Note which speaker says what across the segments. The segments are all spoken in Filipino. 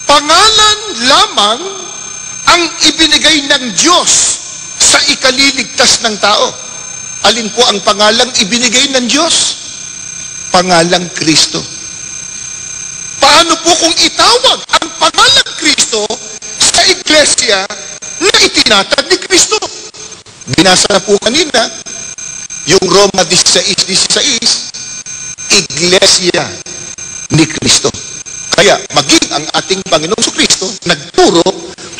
Speaker 1: Pangalan lamang ang ibinigay ng Diyos sa ikaliligtas ng tao. Alin po ang pangalang ibinigay ng Diyos? Pangalang Kristo. Paano po kung itawag ang pangalang Kristo sa iglesia na itinatag ni Kristo? Binasa na po kanina yung Roma 16:16, Iglesia ni Kristo. Kaya maging ang ating Panginoong Kristo nagturo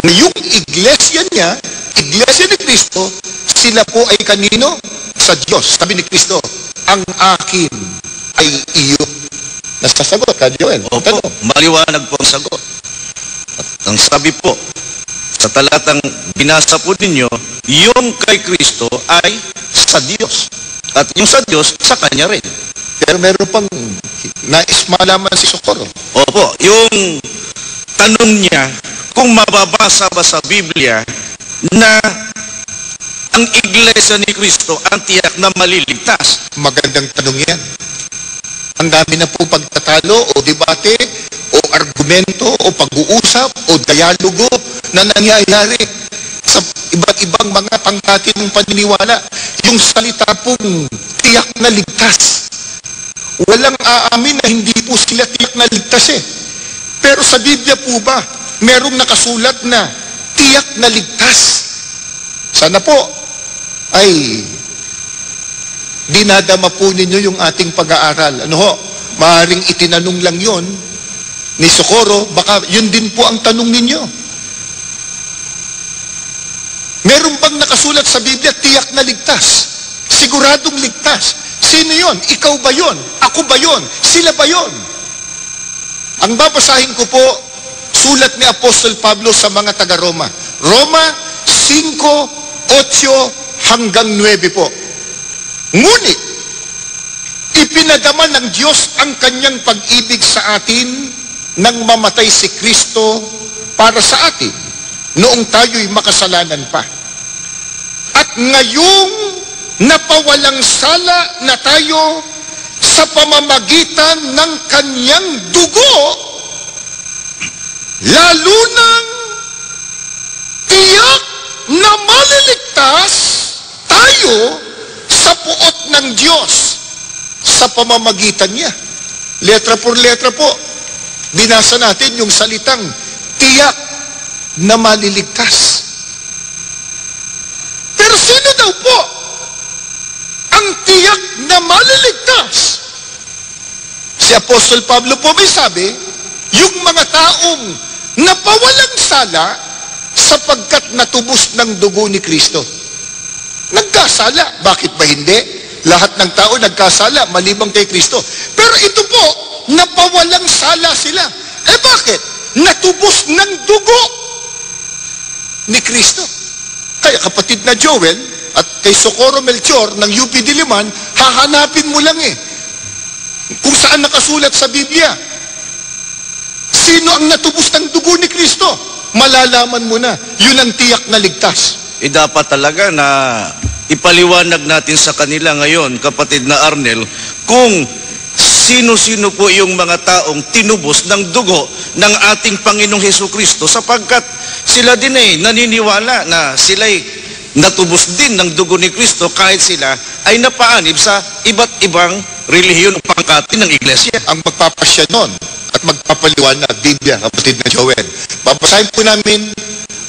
Speaker 1: na yung iglesia niya, iglesia ni Kristo, sila po ay kanino? Sa Diyos. Sabi ni Kristo, ang akin ay iyo. Nasasagot ka, Joel?
Speaker 2: Opo, maliwanag po ang sagot. At ang sabi po, sa talatang binasa po ninyo, yung kay Kristo ay sa Diyos. At yung sa Diyos, sa Kanya rin.
Speaker 1: Pero meron pang nais malaman si Socorro.
Speaker 2: Opo, yung tanong niya, kung mababasa ba sa Biblia na ang iglesia ni Kristo ang tiyak na maliligtas.
Speaker 1: Magandang tanong yan. Ang dami na po pagtatalo o debate o argumento o pag-uusap o dialogo na nangyayari sa iba't ibang mga pangkati ng paniniwala. Yung salita pong tiyak na ligtas. Walang aamin na hindi po sila tiyak na ligtas eh. Pero sa Biblia po ba, merong nakasulat na tiyak na ligtas? Sana po ay dinadama po ninyo yung ating pag-aaral. Ano ho, maaaring itinanong lang yon ni Socorro, baka yun din po ang tanong ninyo. Meron bang nakasulat sa Biblia, tiyak na ligtas? Siguradong ligtas. Sino yon? Ikaw ba yon? Ako ba yon? Sila ba yon? Ang babasahin ko po, sulat ni Apostol Pablo sa mga taga-Roma. Roma 5:8 hanggang 9 po. Ngunit, ipinadama ng Diyos ang kanyang pag-ibig sa atin nang mamatay si Kristo para sa atin noong tayo'y makasalanan pa. At ngayong napawalang sala na tayo sa pamamagitan ng kanyang dugo, lalo nang tiyak na maliligtas tayo sa puot ng Diyos sa pamamagitan niya. Letra por letra po, binasa natin yung salitang tiyak na maliligtas. Pero sino daw po ang tiyak na maliligtas? Si Apostol Pablo po may sabi, yung mga taong napawalang sala sapagkat natubos ng dugo ni Kristo. Nagkasala. Bakit ba hindi? Lahat ng tao nagkasala, maliban kay Kristo. Pero ito po, napawalang sala sila. Eh bakit? Natubos ng dugo ni Kristo. Kaya kapatid na Joel at kay Socorro Melchor ng UP Diliman, hahanapin mo lang kung saan nakasulat sa Biblia. Sino ang natubos ng dugo ni Kristo? Malalaman mo na, yun ang tiyak na ligtas.
Speaker 2: Dapat talaga na ipaliwanag natin sa kanila ngayon, kapatid na Arnel, kung sino-sino po yung mga taong tinubos ng dugo ng ating Panginoong Hesukristo, sapagkat sila din naniniwala na sila'y natubos din ng dugo ni Kristo kahit sila ay napaanib sa iba't ibang relihiyon o pangkati ng iglesia.
Speaker 1: Ang magpapasya nun at magpapaliwanag, Biblia, kapatid na Joel. Babasahin po namin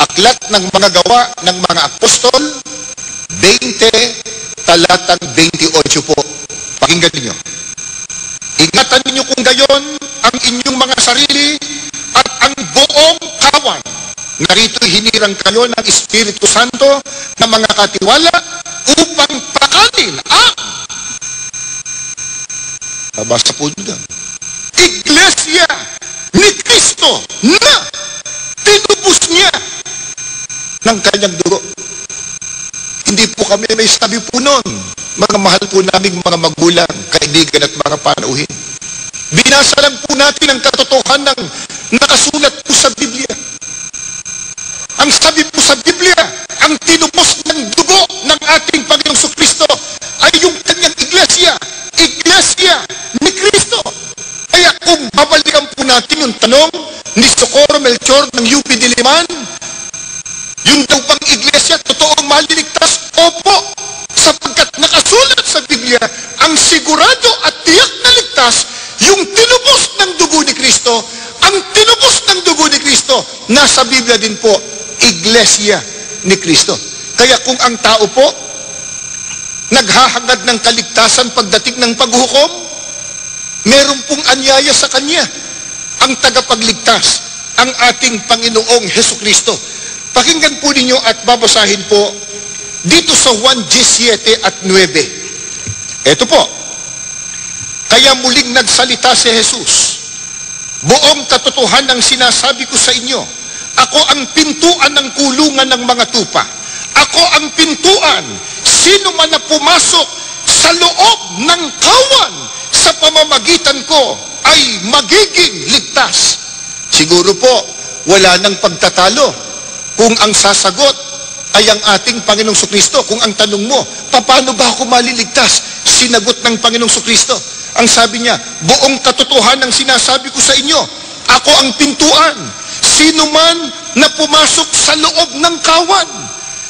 Speaker 1: Aklat ng mga Gawa ng mga Apostol, 20, talatang 28 po. Pakinggan ninyo. Ingatan ninyo kung gayon ang inyong mga sarili at ang buong kawan. Narito'y hinirang kayo ng Espiritu Santo na mga katiwala upang pakanin ang babasa po nyo doon. Iglesia ni Kristo na tinubos niya ng kanyang dugo. Hindi po kami may sabi po noon, mga mahal po naming mga magulang, kaibigan at mga panauhin. Binasa lang po natin ang katotohanan ng nakasulat po sa Biblia. Ang sabi po sa Biblia, ang tinubos ng dugo ng ating Panginoong Kristo ay yung kanyang iglesia, iglesia ni Kristo. Kaya kung babalikan po natin yung tanong, ni Socorro Melchor ng UP Diliman? Yung daw bang iglesia, totoong maliligtas? Opo, sapagkat nakasulat sa Biblia, ang sigurado at tiyak na ligtas, yung tinubos ng dugo ni Kristo. Ang tinubos ng dugo ni Kristo, nasa Biblia din po, iglesia ni Kristo. Kaya kung ang tao po, naghahangad ng kaligtasan pagdating ng paghukom, meron pong anyaya sa Kanya, ang tagapagligtas, ang ating Panginoong Hesukristo. Pakinggan po ninyo at babasahin po dito sa Juan 17 at 9. Ito po, kaya muling nagsalita si Jesus, buong katotohanan sinasabi ko sa inyo, ako ang pintuan ng kulungan ng mga tupa. Ako ang pintuan. Sino man na pumasok sa loob ng kawan sa pamamagitan ko ay magiging ligtas. Siguro po, wala nang pagtatalo kung ang sasagot ay ang ating Panginoong Sukristo. Kung ang tanong mo, paano ba ako maliligtas? Sinagot ng Panginoong Sukristo. Ang sabi niya, buong katotohanan sinasabi ko sa inyo, ako ang pintuan. Sino man na pumasok sa loob ng kawan,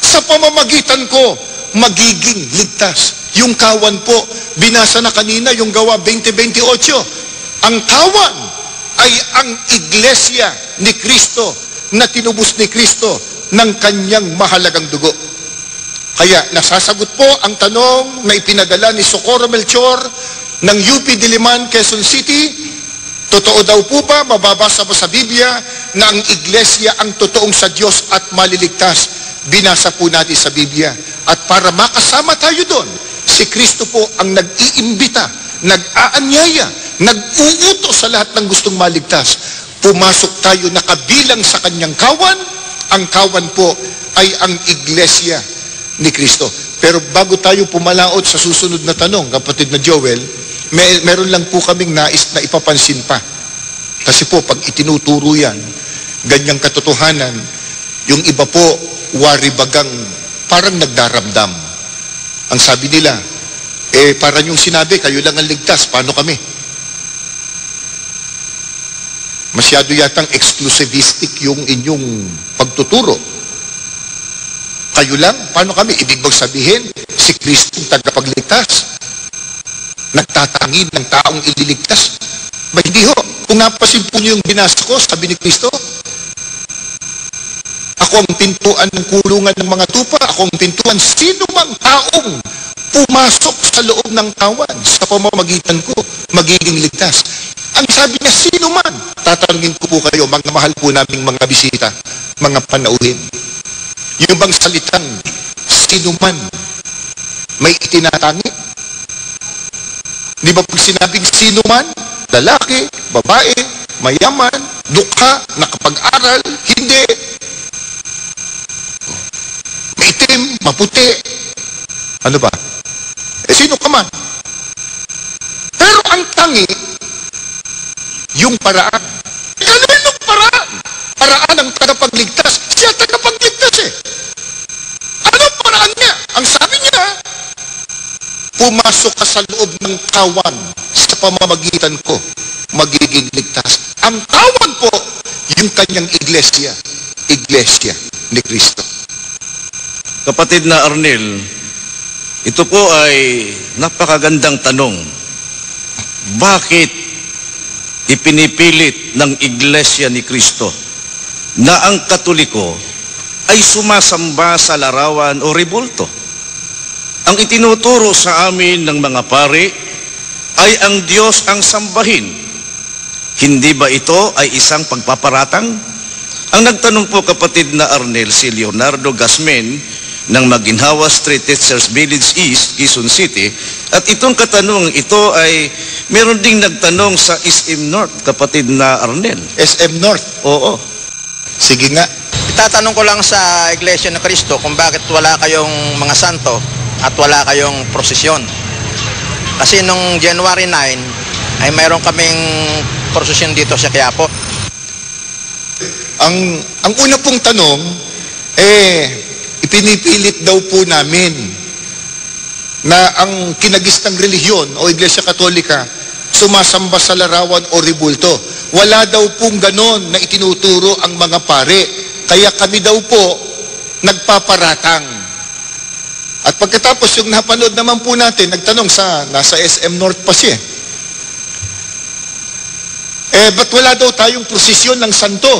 Speaker 1: sa pamamagitan ko, magiging ligtas. Yung kawan po, binasa na kanina, yung Gawa 20:28. Ang kawan ay ang iglesia ni Kristo na tinubos ni Kristo ng kanyang mahalagang dugo. Kaya nasasagot po ang tanong na ipinadala ni Socorro Melchor ng UP Diliman, Quezon City. Totoo daw po ba, mababasa po sa Biblia, na ang iglesia ang totoong sa Diyos at maliligtas? Binasa po natin sa Biblia. At para makasama tayo doon, si Kristo po ang nag-iimbita, nag-aanyaya, nag-uutos sa lahat ng gustong maligtas. Pumasok tayo nakabilang sa kanyang kawan. Ang kawan po ay ang iglesia ni Kristo. Pero bago tayo pumalaot sa susunod na tanong, kapatid na Joel, meron lang po kaming nais na ipapansin pa. Kasi po, pag itinuturo yan, ganyang katotohanan, yung iba po, waribagang parang nagdaramdam. Ang sabi nila, parang yung sinabi, kayo lang ang ligtas, paano kami? Masyado yatang exclusivistic yung inyong pagtuturo. Kayo lang, paano kami? Ibig bang sabihin, si Kristo ang tagapagligtas? Nagtatangi ng taong ililigtas? Ba hindi ho? Kung napasin po niyo yung binasa ko, sabi ni Kristo, ako ang pintuan ng kulungan ng mga tupa, ako ang pintuan, sino mang taong pumasok sa loob ng kawan, sa pamamagitan ko, magiging ligtas. Ang sabi niya, sino man? Tatanungin ko po kayo, mga mahal po naming mga bisita, mga panauhin. Yung bang salitang, sino man, may itinatangi? Di ba pag sinabing sino man, lalaki, babae, mayaman, dukha, nakapag-aral, hindi. Maitim, maputi. Ano ba? Sino ka man? Pero ang tangi, yung paraan. Kaninong paraan? Paraan ng tagapagligtas. Siya tagapagligtas eh. Ano paraan niya? Ang sabi niya, pumasok ka sa loob ng kawan, sa pamamagitan ko, magiging ligtas. Ang kawan po, yung kanyang iglesia ni Kristo.
Speaker 2: Kapatid na Arnel, ito po ay napakagandang tanong. Bakit ipinipilit ng iglesia ni Kristo na ang Katoliko ay sumasamba sa larawan o rebulto? Ang itinuturo sa amin ng mga pari ay ang Diyos ang sambahin. Hindi ba ito ay isang pagpaparatang? Ang nagtanong po, kapatid na Arnel, si Leonardo Gasmen ng Maginhawa Street, Teachers Village East, Quezon City. At itong katanungan ito ay meron ding nagtanong sa SM North, kapatid na Arnel.
Speaker 1: SM North?
Speaker 2: Oo.
Speaker 1: Sige nga.
Speaker 3: Itatanong ko lang sa Iglesia ng Cristo kung bakit wala kayong mga santo at wala kayong prosesyon. Kasi nung January 9 ay mayroon kaming prosesyon dito sa Quiapo.
Speaker 1: Ang una pong tanong, ipinipilit daw po namin na ang kinagistang relihiyon o Iglesia Katolika sumasamba sa larawan o ribulto. Wala daw pong ganon na itinuturo ang mga pare. Kaya kami daw po nagpaparatang. At pagkatapos yung napanood naman po natin, nagtanong nasa SM North pa siya. Ba't wala daw tayong prosesyon ng santo?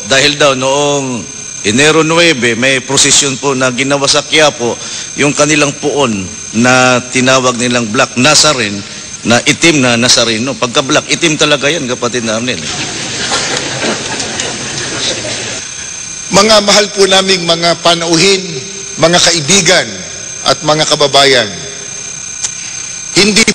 Speaker 2: Dahil daw noong Enero 9, may prosesyon po na ginawa sa Quiapo, yung kanilang puon na tinawag nilang Black Nazarene, na itim na Nazareno. Pagka black, itim talaga yan, kapatid na Arnel.
Speaker 1: Mga mahal po naming mga panauhin, mga kaibigan at mga kababayan, hindi